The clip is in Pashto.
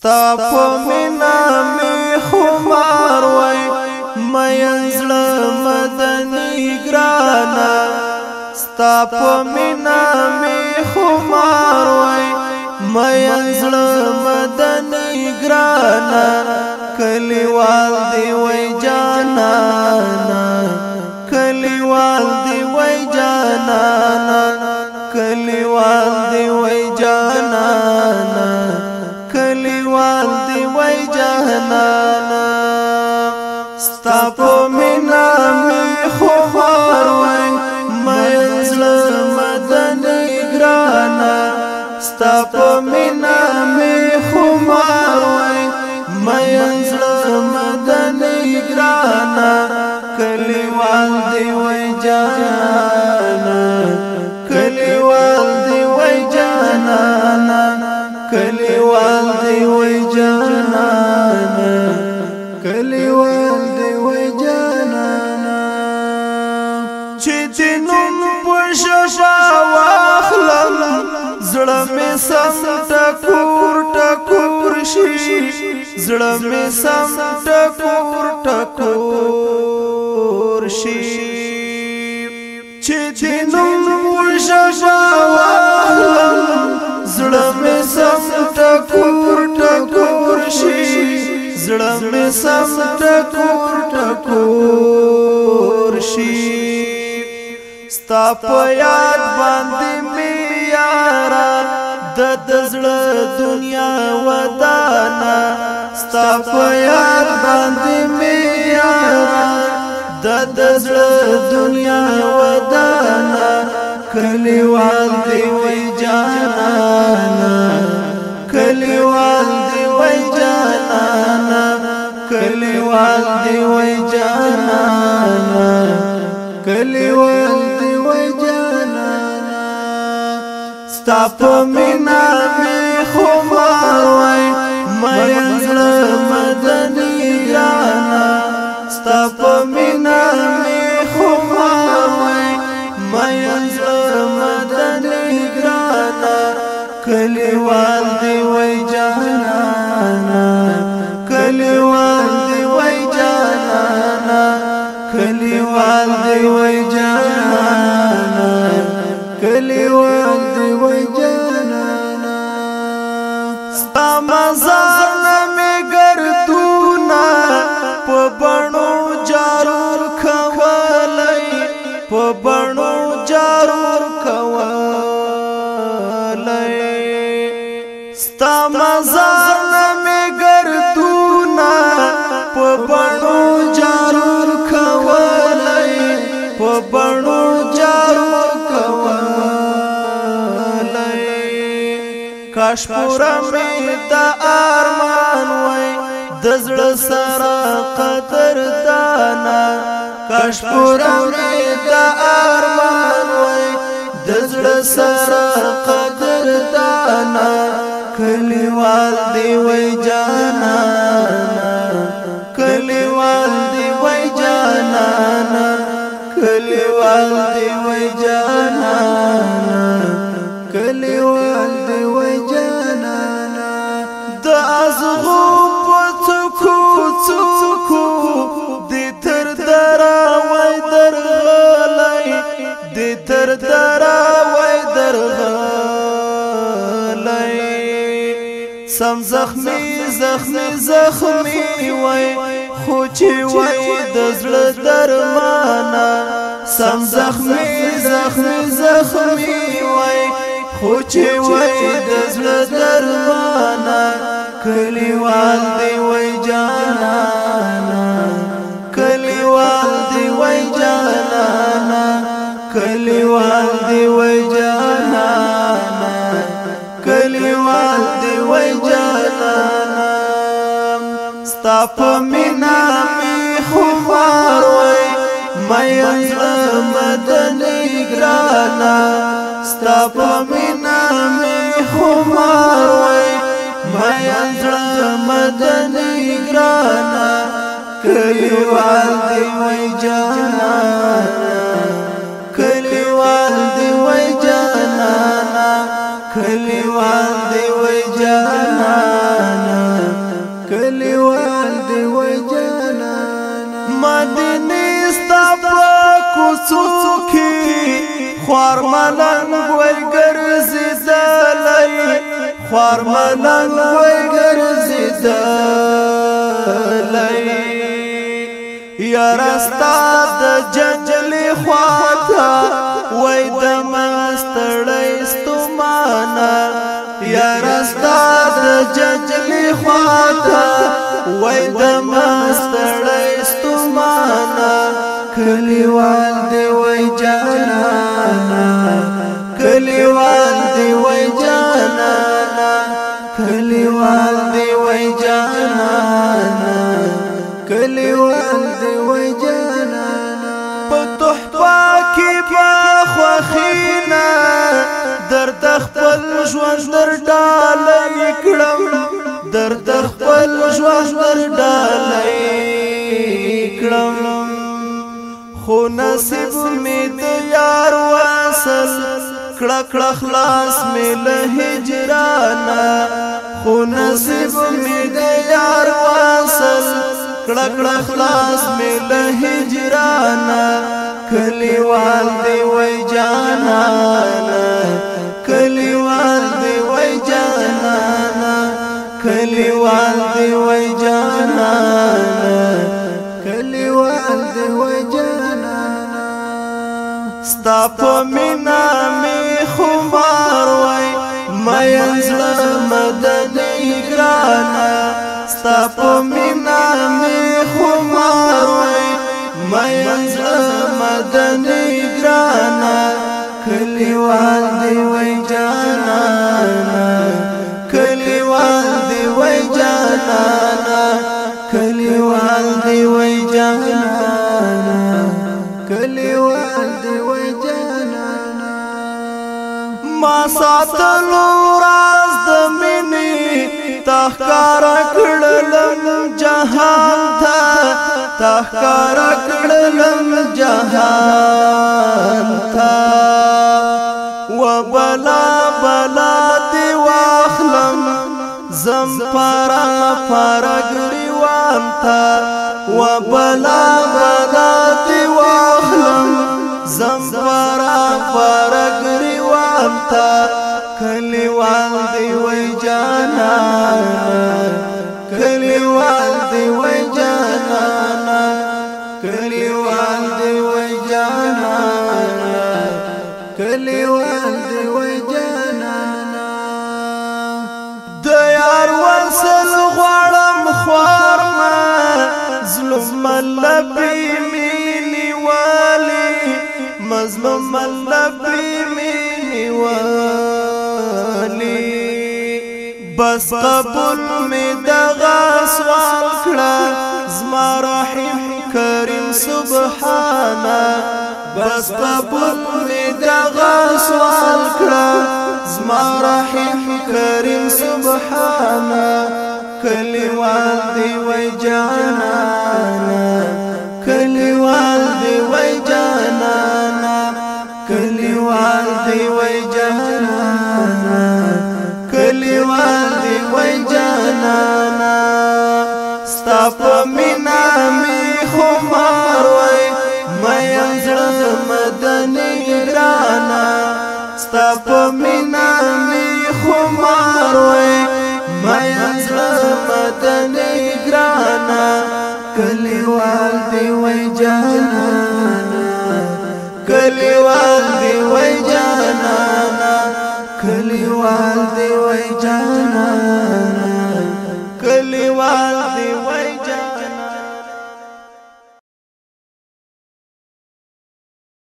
ستا په مینا می خمار وای مینزل مدنی ګرانا ستا په مینا می خمار وای مینزل مدنی ګرانا کلیوال دی وای جانانا کلیوال دی وای جانانا کلیوال دی وای جانانا کلیوال دی وای جانانا ستا په مینا می خمار وای مینزل مدنی ګرانا ستا په مینا می خمار وای مینزل مدنی ګرانا کلیوال دی وای جانانا کلیوال دی وای جانانا کلیوال دی وای جانانا کلیوال دی وای جانانا چې دینم پښا واخلم زړه می سم ټکور ټکور شي زړه می سم ټکور ټکور شي چې دینم پښا واخلم زړه می سم ټکور ټکور شي زړه می سم ټکور ټکور شي ستا په یاد باندې می یارا د زړه دنیا ودانا ستا په یاد باندې می یارا د زړه دنیا ودانا کلیوال دی وای جانانا کلیوال دی وای جانانا کلیوال دی وای جانانا کلیوال دی وای جانانا ستا په مینا می خمار وای مینزل مدنی ګرانا ستا په مینا می خمار وای مینزل مدنی ګرانا کلیوال دی وای جانانا کلیوال دی وای جانانا کلیوال دی وای جانانا کلیوال دی وای جانانا ستا مزار نمی گردونا په بڼو جارور کولی په بڼو جارور کولی ستا مزار نمی گردونا په بڼو جارور کولی په بڼو جارور کولی کاش پورا می د ارمان وای د زړه سره قدر دانا کاش پورا می د ارمان وای د زړه سره قدر دانا کلیوال دی وای جانانا کلیوال دی وای جانانا کلیوال دی وای جانانا کلیوال دی وای جانانا د ازغو پڅکو څکو د تر درا وای درغلای د تر درا وای درغلای سم زخمی زخمی زخمی وای خو چې وای د زړه درمانا سم زخمی زخمی زخمی وای خو چې وای د زړه درمانا کلیوال دی وای جانانا کلیوال دی وای جانانا کلیوال دی وای جانانا کلیوال دی وای جانانا ستا په مینا می خمار وای مینزل مدنی ګرانا ستا په مینا می خمار وای مینزل مدنی ګرانا کلیوال دی وای جانانا کلیوال دی وای جانانا کلیوال دی وای جانانا ملنګ وای ګرځیدلای خوار ملنګ وای ګرځیدلای یار ستا د جنجلې خواته وای د مستړی ستومانه یار ستا د جنجلې خواته وای د مستړی ستومانه کلیوال دی وای جانانا کلیوال دی وای جانانا کلیوال دی وای جانانا کلیوال دی وای جانانا په تحفه کې بخوخینا درد خپل ژوند در ډالۍ کړم درد خپل ژوند در ډالۍ کړم خو نصیب می د یار وصل کړه کړه خلاص می له هجرانا خو نصیب می د یار وصل کړه کړه خلاص می له هجرانا کلیوال دی وای جانانا کلیوال دی وای جانانا کلیوال دی وای جانانا کلیوال دی وای جانانا ستا په مینا می خمار وای مین زړه مدني ګرانا ستا په مینا می خمار وای مین زړه مدني ګرانا کلیوال دی وای جانانا کلیوال دی وای جانانا کلیوال دی وای جانانا کلیوال دی وای جانانا ما ساتلو راز د مینې تخکار کړلم جهان ته تخکار کړلم جهان ته و بلا بلا دی واخلم زم پارا پارا گریوان تا و بلا بلا دی واخلم زم پارا پارا گریوان تا کلیوال دی وای جانانا کلیوال دی وای جانانا کلیوال دی وای جانانا کلیوال دی وای جانانا د یار وصل غواړم خوار ما ظلم ملبي مینی والی مظلوم ملبي مینی والی بس قبول می دغه سوال کړه زما رحیم کریم سبحانه بس قبول می دغه سوال کړه زما رحیم کریم سبحانه کلیوال دی وای جانانا کلیوال دی وای جانانا کلیوال دی وای جانانا کلیوال دی وای جانانا ستا په مینا می خمار وای مین زړه مدني ګرانا ستا په مینا می خمار وای مین زړه مدني ګرانا کلیوال دی وای جانانا کلیوال دی وای جانانا کلیوال دی وای جانانا کلیوال